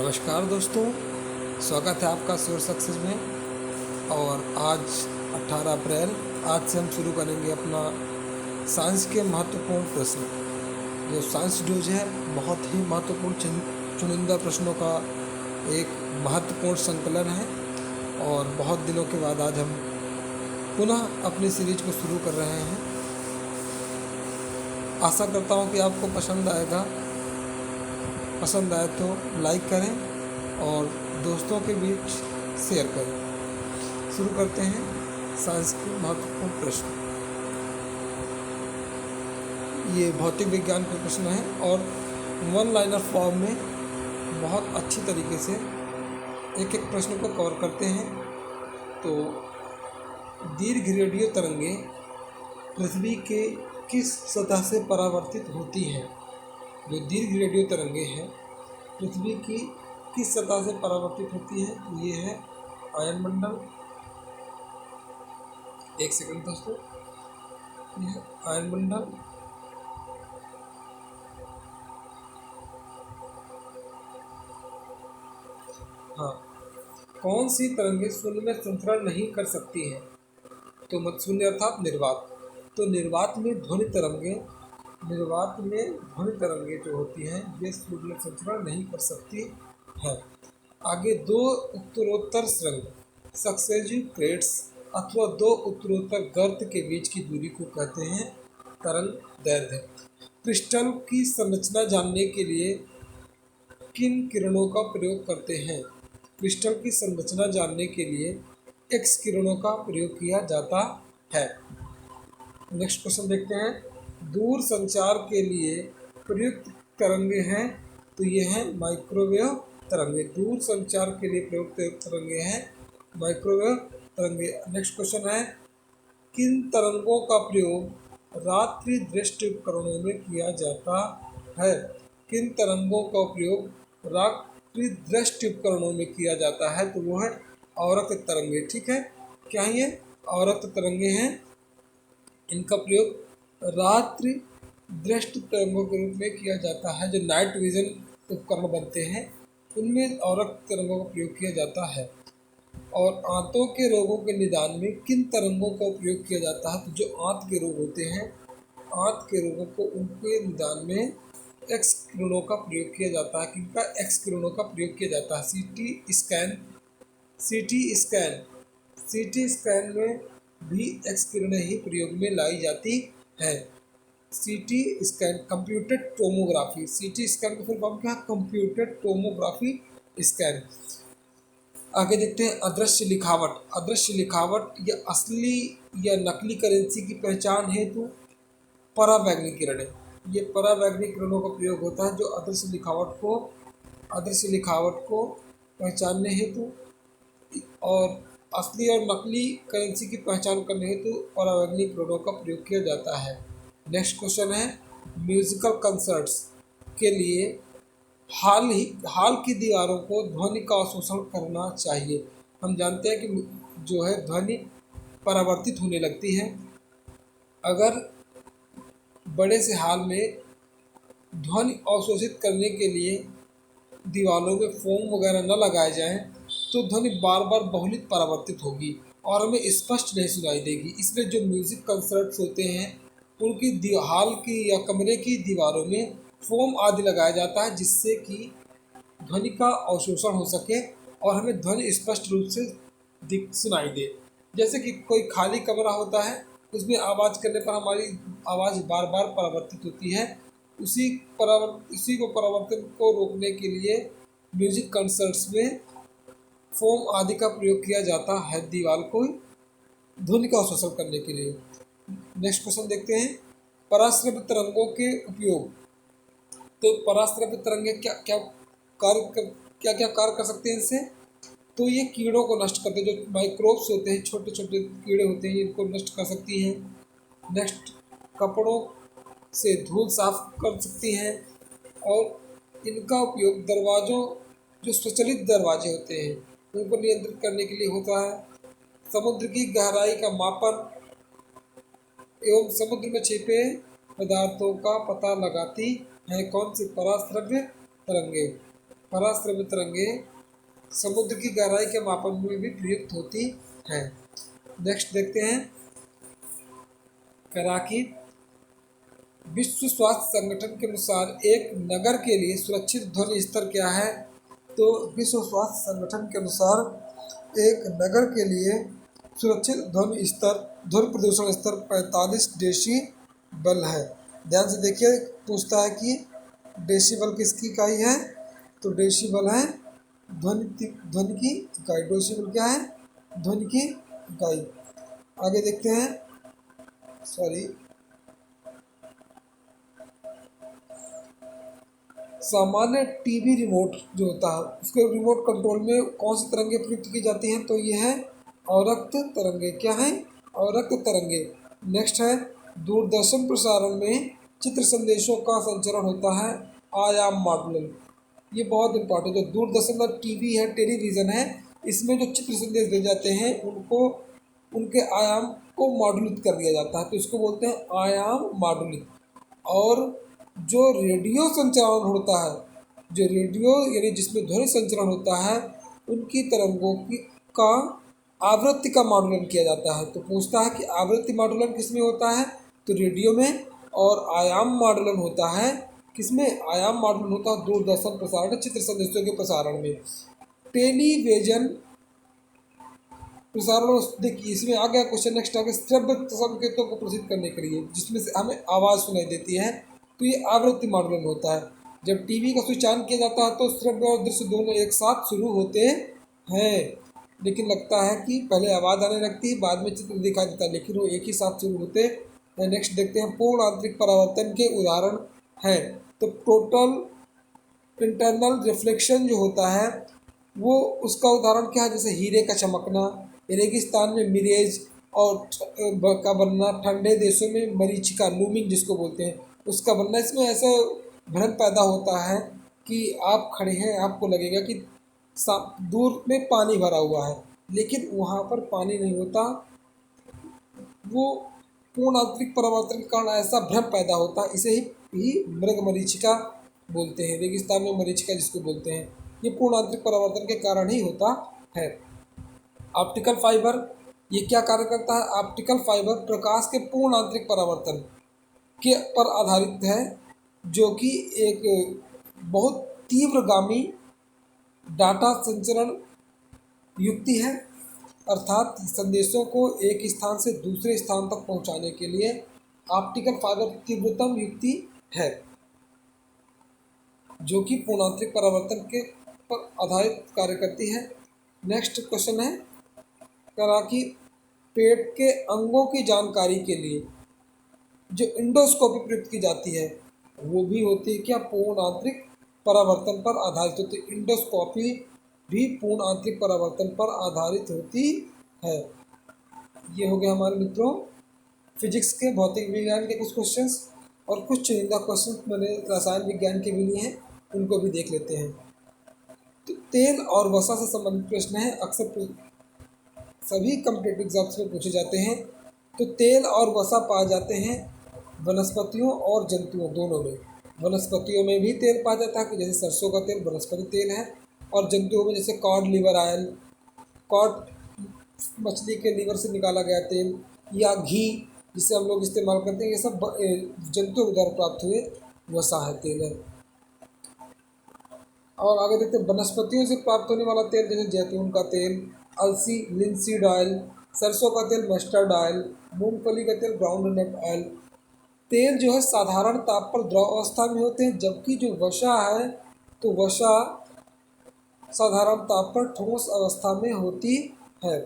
नमस्कार दोस्तों, स्वागत है आपका श्योर सक्सेस में। और आज 18 अप्रैल, आज से हम शुरू करेंगे अपना साइंस के महत्वपूर्ण प्रश्न। जो साइंस ड्यूज है बहुत ही महत्वपूर्ण चुनिंदा प्रश्नों का एक महत्वपूर्ण संकलन है। और बहुत दिनों के बाद आज हम पुनः अपनी सीरीज को शुरू कर रहे हैं। आशा करता हूँ कि आपको पसंद आएगा। पसंद आए तो लाइक करें और दोस्तों के बीच शेयर करें। शुरू करते हैं साइंस के महत्वपूर्ण प्रश्न। ये भौतिक विज्ञान के प्रश्न हैं और वन लाइनर फॉर्म में बहुत अच्छी तरीके से एक एक प्रश्न को कवर करते हैं। तो दीर्घ रेडियो तरंगें पृथ्वी के किस सतह से परावर्तित होती हैं? जो दीर्घ रेडियो तरंगें हैं पृथ्वी की किस सतह से परावर्तित होती है? तो ये है आयनमंडल। एक सेकंड दोस्तों, ये है आयनमंडल। हाँ, कौन सी तरंगें शून्य में संचरण नहीं कर सकती हैं? तो मत शून्य अर्थात निर्वात। तो निर्वात में ध्वनि तरंगें जो होती हैं ये शून्य में संचरण नहीं कर सकती हैं। आगे दो उत्तरोत्तर सुरंग सक्सेसिव प्लेट्स अथवा दो उत्तरोत्तर गर्त के बीच की दूरी को कहते हैं तरंग दैर्ध्य। क्रिस्टल की संरचना जानने के लिए किन किरणों का प्रयोग करते हैं? क्रिस्टल की संरचना जानने के लिए एक्स किरणों का प्रयोग किया जाता है। नेक्स्ट क्वेश्चन देखते हैं। दूर संचार के लिए प्रयुक्त तरंगे हैं, तो ये हैं माइक्रोवेव तरंगे। दूर संचार के लिए प्रयुक्त तरंगे हैं माइक्रोवेव तरंगे। नेक्स्ट क्वेश्चन है, किन तरंगों का प्रयोग रात्रि दृष्टि उपकरणों में किया जाता है? किन तरंगों का प्रयोग रात्रि दृष्टि उपकरणों में किया जाता है? तो वो है आवर्त तरंगे। ठीक है, क्या ये आवर्त तरंगे हैं? इनका प्रयोग रात्रि दृष्टि तरंगों के रूप में किया जाता है। जो नाइट विजन उपकरण बनते हैं उनमें आवर्त तरंगों का प्रयोग किया जाता है। और आंतों के रोगों के निदान में किन तरंगों का उपयोग किया जाता है? तो जो आंत के रोग होते हैं, आंत के रोगों को उनके निदान में एक्स किरणों का प्रयोग किया जाता है। किनका? एक्स किरणों का प्रयोग किया जाता है। सीटी स्कैन में भी एक्स किरणें ही प्रयोग में लाई जाती है। CT scan computed tomography. CT scan का फुल फॉर्म क्या है? Computed tomography scan. आगे देखते हैं अदृश्य लिखावट। अदृश्य लिखावट या असली या नकली करेंसी की पहचान हेतु पराबैंगनी किरणें, ये पराबैंगनी किरणों का प्रयोग होता है। जो अदृश्य लिखावट को पहचानने हेतु और असली और नकली करेंसी की पहचान करने हेतु पराबैंगनी किरणों का प्रयोग किया जाता है। नेक्स्ट क्वेश्चन है, म्यूजिकल कंसर्ट्स के लिए हाल की दीवारों को ध्वनि का अवशोषण करना चाहिए। हम जानते हैं कि जो है ध्वनि परावर्तित होने लगती है। अगर बड़े से हाल में ध्वनि अवशोषित करने के लिए दीवारों में फोम वगैरह न लगाए जाएं तो ध्वनि बार बार बहुलित परावर्तित होगी और हमें स्पष्ट नहीं सुनाई देगी। इसलिए जो म्यूजिक कंसर्ट्स होते हैं उनकी हाल की या कमरे की दीवारों में फोम आदि लगाया जाता है, जिससे कि ध्वनि का अवशोषण हो सके और हमें ध्वनि स्पष्ट रूप से सुनाई दे। जैसे कि कोई खाली कमरा होता है, उसमें आवाज़ करने पर हमारी आवाज़ बार बार परावर्तित होती है। उसी को परावर्तन को रोकने के लिए म्यूजिक कंसर्ट्स में फोम आदि का प्रयोग किया जाता है दीवार को ध्वनि का अवशोषण करने के लिए। नेक्स्ट क्वेश्चन देखते हैं, पराश्रव्य तरंगों के उपयोग। तो पराश्रव्य तरंगे क्या क्या कार्य कर सकते हैं इनसे? तो ये कीड़ों को नष्ट करते हैं। जो माइक्रोब्स होते हैं, छोटे छोटे कीड़े होते हैं, इनको नष्ट कर सकती हैं। नेक्स्ट, कपड़ों से धूल साफ कर सकती हैं। और इनका उपयोग दरवाज़ों, जो स्वचालित दरवाजे होते हैं उनको नियंत्रित करने के लिए होता है। समुद्र की गहराई का मापन एवं समुद्र में छिपे पदार्थों का पता लगाती है कौन सी? पराश्रव्य तरंगे। पराश्रव्य तरंगे समुद्र की गहराई के मापन में भी प्रयुक्त होती है। नेक्स्ट देखते हैं कराकी। विश्व स्वास्थ्य संगठन के अनुसार एक नगर के लिए सुरक्षित ध्वनि स्तर क्या है? तो विश्व स्वास्थ्य संगठन के अनुसार एक नगर के लिए सुरक्षित ध्वनि स्तर, ध्वनि प्रदूषण स्तर 45 डेसीबल है। ध्यान से देखिए, पूछता है कि डेसीबल किसकी इकाई है? तो डेसीबल है ध्वनि की इकाई। डेसीबल क्या है? ध्वनि की इकाई। आगे देखते हैं, सॉरी, सामान्य टीवी रिमोट जो होता है उसके रिमोट कंट्रोल में कौन सी तरंगे प्रयुक्त की जाती हैं? तो ये है अवरक्त तरंगे। क्या है? अवरक्त तरंगे। नेक्स्ट है दूरदर्शन प्रसारण में चित्र संदेशों का संचरण होता है आयाम मॉडुलन। ये बहुत इंपॉर्टेंट है। जो दूरदर्शन और टीवी है, टेलीविज़न है, इसमें जो चित्र संदेश दे जाते हैं उनको, उनके आयाम को मॉडुलित कर दिया जाता है, तो इसको बोलते हैं आयाम मॉडुलित। और जो रेडियो संचारण होता है, जो रेडियो यानी जिसमें ध्वनि संचरण होता है, उनकी तरंगों की का आवृत्ति का मॉडुलन किया जाता है। तो पूछता है कि आवृत्ति मॉडुलन किसमें होता है? तो रेडियो में। और आयाम मॉडुलन होता है किसमें? आयाम मॉडुलन होता है दूरदर्शन प्रसारण, चित्र संदेशों के प्रसारण में। टेलीविजन प्रसारण, देखिए इसमें आ गया क्वेश्चन। नेक्स्ट आ गया श्रव्य संकेतों को प्रसिद्ध करने के लिए जिसमें से हमें आवाज़ सुनाई देती है, तो ये आवृत्ति मॉडुलन होता है। जब टीवी का स्विच ऑन किया जाता है तो श्रव्य और दृश्य दोनों एक साथ शुरू होते हैं, लेकिन लगता है कि पहले आवाज़ आने लगती है, बाद में चित्र दिखाई देता है, लेकिन वो एक ही साथ शुरू होते हैं। नेक्स्ट देखते हैं पूर्ण आंतरिक परावर्तन के उदाहरण हैं। तो टोटल इंटरनल रिफ्लेक्शन जो होता है वो उसका उदाहरण क्या है? जैसे हीरे का चमकना, रेगिस्तान में मिरेज और का बनना, ठंडे देशों में मरीचिका लूमिंग जिसको बोलते हैं उसका बनना। इसमें ऐसा भ्रम पैदा होता है कि आप खड़े हैं, आपको लगेगा कि दूर में पानी भरा हुआ है, लेकिन वहाँ पर पानी नहीं होता। वो पूर्ण आंतरिक परावर्तन के कारण ऐसा भ्रम पैदा होता है। इसे ही मृग मरीचिका बोलते हैं, रेगिस्तान में मरीचिका जिसको बोलते हैं। ये पूर्ण आंतरिक परावर्तन के कारण ही होता है। ऑप्टिकल फाइबर, ये क्या कार्य करता है? ऑप्टिकल फाइबर प्रकाश के पूर्ण आंतरिक परावर्तन के पर आधारित है, जो कि एक बहुत तीव्रगामी डाटा संचरण युक्ति है। अर्थात संदेशों को एक स्थान से दूसरे स्थान तक पहुंचाने के लिए ऑप्टिकल फाइबर तीव्रतम युक्ति है, जो कि पूर्णांतरिक परावर्तन के पर आधारित कार्य करती है। नेक्स्ट क्वेश्चन है करा कि पेट के अंगों की जानकारी के लिए जो इंडोस्कोपी प्रयुक्त की जाती है वो भी होती है क्या? पूर्ण आंतरिक परावर्तन पर आधारित होती है। इंडोस्कोपी भी पूर्ण आंतरिक परावर्तन पर आधारित होती है। ये हो गया हमारे मित्रों फिजिक्स के, भौतिक विज्ञान के कुछ क्वेश्चंस, और कुछ चुनिंदा क्वेश्चंस मैंने रसायन विज्ञान के भी लिए हैं, उनको भी देख लेते हैं। तो तेल और वसा से संबंधित प्रश्न है, अक्सर सभी कॉम्पिटिटिव एग्जाम्स में पूछे जाते हैं। तो तेल और वसा पाए जाते हैं वनस्पतियों और जंतुओं दोनों में। वनस्पतियों में भी तेल पाया जाता है, जैसे सरसों का तेल वनस्पति तेल है, और जंतुओं में जैसे कॉड लिवर ऑयल, कॉड मछली के लीवर से निकाला गया तेल, या घी जिसे हम लोग इस्तेमाल करते हैं, ये सब जंतुओं द्वारा प्राप्त हुए वसा है, तेल है। और आगे देखते हैं वनस्पतियों से प्राप्त होने वाला तेल, जैसे जैतून का तेल, अलसी लिंसीड ऑयल, सरसों का तेल मस्टर्ड ऑयल, मूंगफली का तेल ग्राउंडनट ऑयल। तेल जो है साधारण ताप पर द्रव अवस्था में होते हैं, जबकि जो वसा है तो वसा साधारण ताप पर ठोस अवस्था में होती है।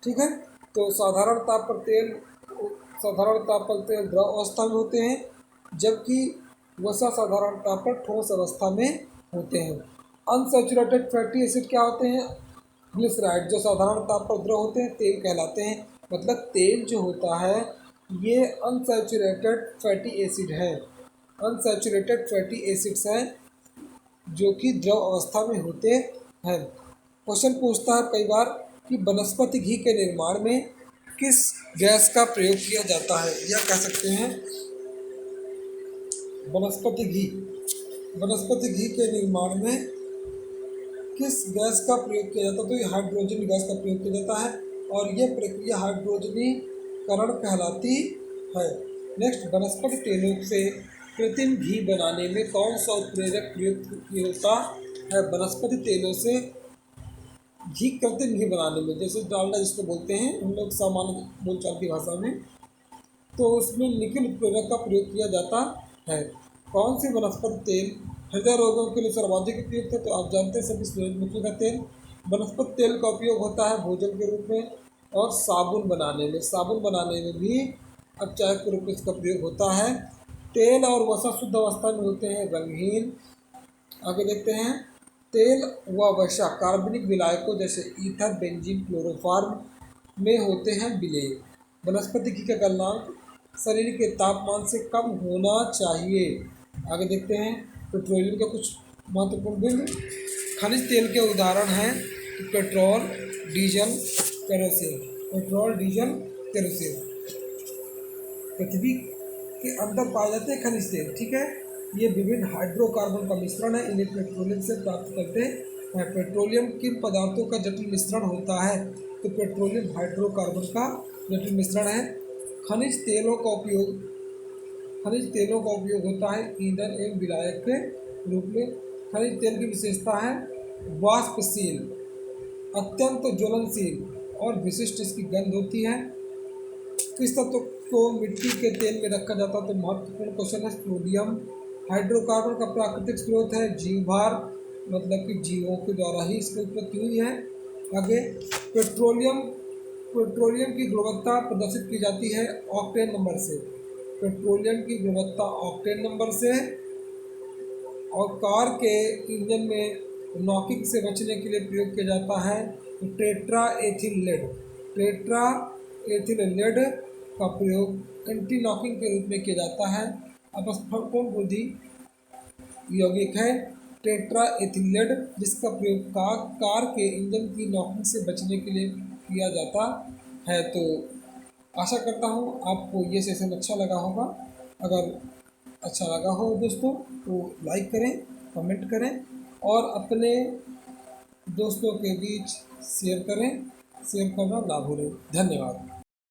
ठीक है, तो साधारण ताप पर तेल द्रव अवस्था में होते हैं, जबकि वसा साधारण ताप पर ठोस अवस्था में होते हैं। अनसैचुरेटेड फैटी एसिड क्या होते हैं? ग्लिसराइड, जो साधारण ताप पर द्रव होते हैं तेल कहलाते हैं। मतलब तेल जो होता है ये अनसैचुरेटेड फैटी एसिड है, अनसैचुरेटेड फैटी एसिड्स हैं जो कि द्रव अवस्था में होते हैं। क्वेश्चन पूछता है कई बार कि वनस्पति घी के निर्माण में किस गैस का प्रयोग किया जाता है, या कह सकते हैं वनस्पति घी के निर्माण में किस गैस का प्रयोग किया जाता है? तो ये हाइड्रोजन गैस का प्रयोग किया जाता है और यह प्रक्रिया हाइड्रोजनीकरण कहलाती है। नेक्स्ट, वनस्पति तेलों से कृत्रिम घी बनाने में कौन सा उत्प्रेरक प्रयुक्त होता है? वनस्पति तेलों से घी, कृत्रिम घी बनाने में, जैसे डालडा जिसको बोलते हैं हम लोग सामान्य बोलचाल की भाषा में, तो उसमें निकिल उत्प्रेरक का प्रयोग किया जाता है। कौन सी वनस्पति तेल हृदय रोगों के लिए सर्वाधिक उपयुक्त है? तो आप जानते हैं सभी, सूरजमुखी का तेल। वनस्पति तेल का उपयोग होता है भोजन के रूप में और साबुन बनाने में। साबुन बनाने में भी अपचायक के रूप में इसका प्रयोग होता है। तेल और वसा शुद्ध अवस्था में होते हैं रंगहीन। आगे देखते हैं, तेल व वसा कार्बनिक विलायकों जैसे ईथर, बेंजीन, क्लोरोफॉर्म में होते हैं विलेय। वनस्पति घी का गलनांक शरीर के तापमान से कम होना चाहिए। आगे देखते हैं, पेट्रोलियम के कुछ महत्वपूर्ण बिंदु। खनिज तेल के उदाहरण हैं petrol, diesel, kerosene. Petrol, diesel, kerosene पृथ्वी के अंदर पाए जाते हैं खनिज तेल, ठीक है। ये विभिन्न हाइड्रोकार्बन का मिश्रण है, इन्हें पेट्रोलियम से प्राप्त करते हैं। पेट्रोलियम किन पदार्थों का जटिल मिश्रण होता है? तो पेट्रोलियम हाइड्रोकार्बन का जटिल मिश्रण है। खनिज तेलों का उपयोग खनिज तेलों का उपयोग होता है ईंधन एवं विलायक के रूप में। खनिज तेल की विशेषता है वाष्पशील, अत्यंत ज्वलनशील और विशिष्ट इसकी गंध होती है। किस तत्व को मिट्टी के तेल में रखा जाता है? तो महत्वपूर्ण क्वेश्चन है सोडियम। हाइड्रोकार्बन का प्राकृतिक स्रोत है जीवभार, मतलब कि जीवों के द्वारा ही इसकी उत्पत्ति हुई है। आगे, पेट्रोलियम पेट्रोलियम की गुणवत्ता प्रदर्शित की जाती है ऑक्टेन नंबर से। पेट्रोलियम की गुणवत्ता ऑक्टेन नंबर से। और कार के इंजन में नॉकिंग से बचने के लिए प्रयोग किया जाता है tetra ethyl lead. Tetra ethyl lead का प्रयोग एंटी नॉकिंग के रूप में किया जाता है। अपस्फोटन रोधी यौगिक है टेट्रा एथिल लेड, जिसका प्रयोग कार के इंजन की नॉकिंग से बचने के लिए किया जाता है। तो आशा करता हूँ आपको ये सेशन अच्छा लगा होगा। अगर अच्छा लगा हो दोस्तों तो लाइक करें, कमेंट करें और अपने दोस्तों के बीच शेयर करें। शेयर करना ना भूलें। धन्यवाद।